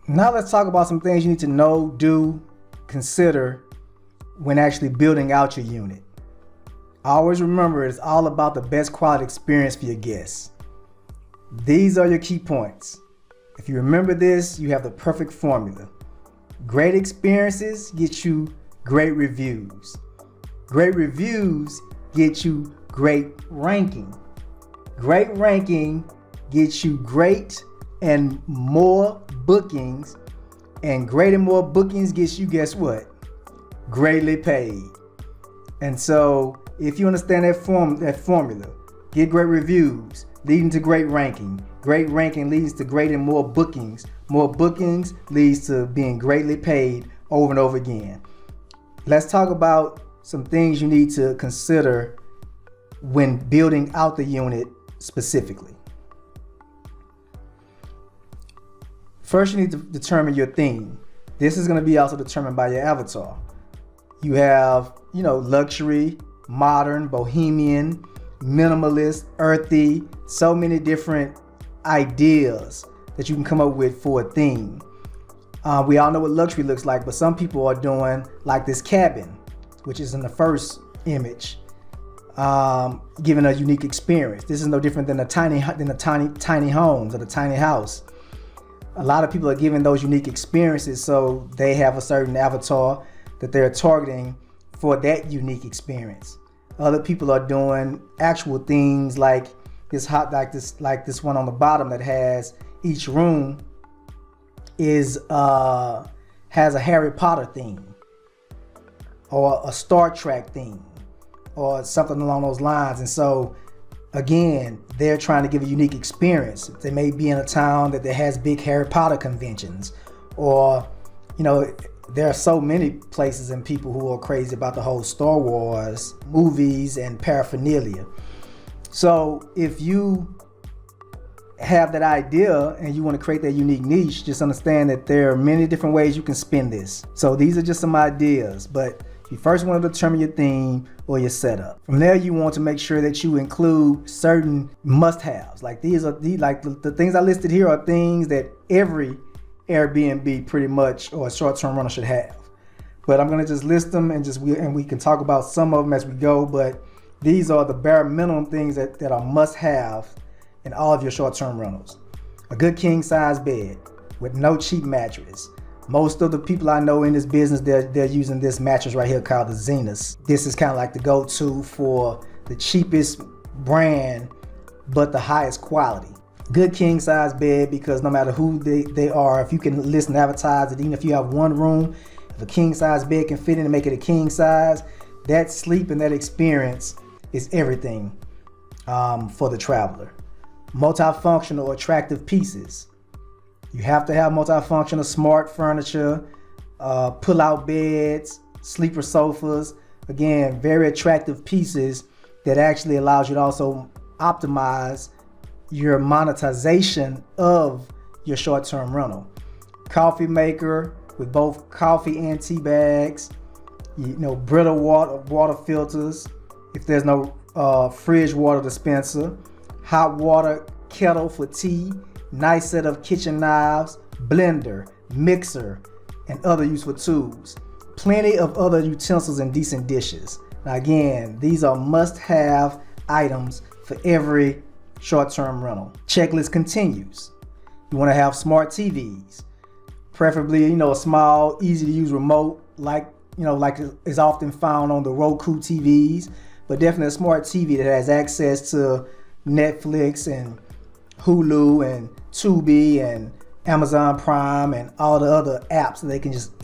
Now let's talk about some things you need to know, do, consider when actually building out your unit. Always remember, it's all about the best quality experience for your guests. These are your key points. If you remember this, you have the perfect formula. Great experiences get you great reviews. Great reviews get you great ranking. Great ranking gets you great and more bookings. And great and more bookings gets you, guess what? Greatly paid. And so if you understand that formula, get great reviews leading to great ranking. Great ranking leads to great and more bookings. More bookings leads to being greatly paid over and over again. Let's talk about some things you need to consider when building out the unit specifically. First, you need to determine your theme. This is going to be also determined by your avatar. You have, luxury, modern, bohemian, minimalist, earthy, so many different ideas that you can come up with for a theme. We all know what luxury looks like, but some people are doing like this cabin, which is in the first image, giving a unique experience. This is no different than the tiny homes or the tiny house. A lot of people are giving those unique experiences, so they have a certain avatar that they're targeting for that unique experience. Other people are doing actual things like this this one on the bottom that has each room has a Harry Potter theme or a Star Trek theme or something along those lines. And so again, they're trying to give a unique experience. They may be in a town that has big Harry Potter conventions, or there are so many places and people who are crazy about the whole Star Wars movies and paraphernalia. So if you have that idea and you want to create that unique niche, just understand that there are many different ways you can spin this. So these are just some ideas, but you first want to determine your theme or your setup. From there, you want to make sure that you include certain must-haves. Like the things I listed here are things that every Airbnb pretty much, or a short-term rental, should have. But I'm gonna just list them and we can talk about some of them as we go. But these are the bare minimum things that are must-have in all of your short-term rentals. A good king-size bed with no cheap mattress. Most of the people I know in this business, they're using this mattress right here called the Zenus. This is kind of like the go-to for the cheapest brand, but the highest quality. Good king size bed, because no matter who they are, if you can list and advertise it, even if you have one room, if a king size bed can fit in and make it a king size, that sleep and that experience is everything for the traveler. Multifunctional, attractive pieces. You have to have multifunctional, smart furniture, pull-out beds, sleeper sofas. Again, very attractive pieces that actually allows you to also optimize your monetization of your short-term rental. Coffee maker with both coffee and tea bags. Brittle water filters if there's no fridge water dispenser. Hot water kettle for tea. Nice set of kitchen knives, blender, mixer, and other useful tools. Plenty of other utensils and decent dishes. Now again, these are must-have items for every short-term rental. Checklist continues. You want to have smart TVs, preferably a small, easy-to-use remote, like is often found on the Roku TVs, but definitely a smart TV that has access to Netflix and Hulu and Tubi and Amazon Prime and all the other apps that they can just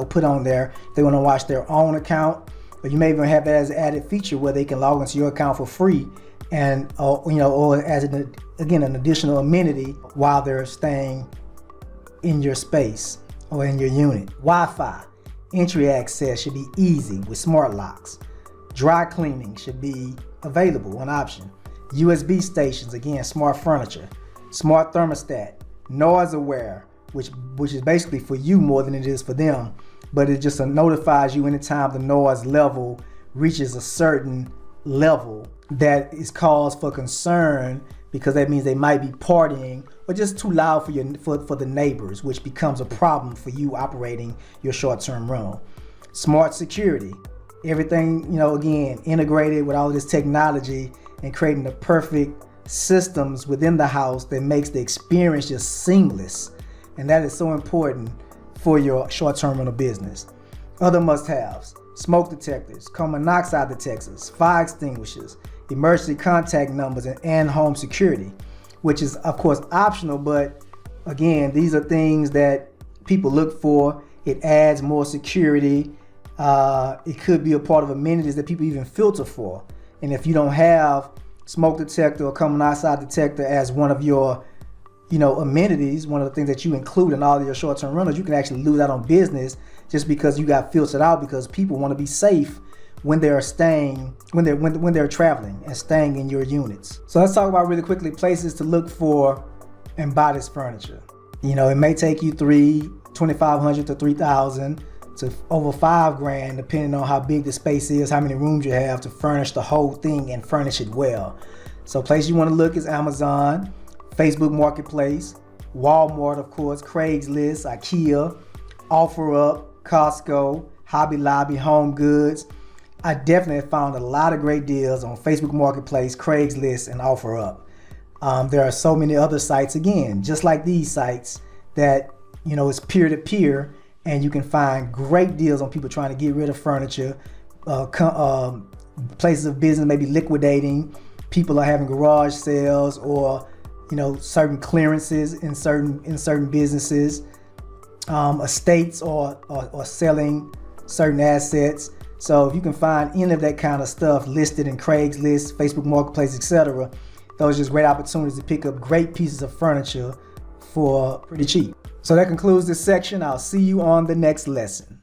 put on there if they want to watch their own account. Or you may even have that as an added feature where they can log into your account for free, and or as an additional amenity while they're staying in your space or in your unit. Wi-Fi entry access should be easy with smart locks. Dry cleaning should be available, an option. USB stations, again, smart furniture. Smart thermostat, noise aware, which is basically for you more than it is for them, but it just notifies you anytime the noise level reaches a certain level that is cause for concern, because that means they might be partying or just too loud for the neighbors, which becomes a problem for you operating your short-term rental. Smart security. Everything, again, integrated with all this technology and creating the perfect systems within the house that makes the experience just seamless. And that is so important for your short-term rental business. Other must-haves: smoke detectors, carbon monoxide detectors, fire extinguishers, emergency contact numbers, and home security, which is of course optional, but again, these are things that people look for. It adds more security. It could be a part of amenities that people even filter for. And if you don't have smoke detector or carbon monoxide detector as one of your amenities, one of the things that you include in all of your short-term rentals, you can actually lose out on business just because you got filtered out, because people want to be safe when they're traveling and staying in your units. So let's talk about really quickly places to look for and buy this furniture. It may take you $2,500 to $3,000 to over $5,000, depending on how big the space is, how many rooms you have to furnish the whole thing and furnish it well. So place you want to look is Amazon, Facebook Marketplace, Walmart, of course, Craigslist, IKEA, OfferUp, Costco, Hobby Lobby, Home Goods. I definitely found a lot of great deals on Facebook Marketplace, Craigslist, and OfferUp. There are so many other sites, again, just like these sites, that it's peer-to-peer, and you can find great deals on people trying to get rid of furniture. Places of business may be liquidating. People are having garage sales or certain clearances in certain businesses. Estates or selling certain assets. So if you can find any of that kind of stuff listed in Craigslist, Facebook Marketplace, etc., those are just great opportunities to pick up great pieces of furniture for pretty cheap. So that concludes this section. I'll see you on the next lesson.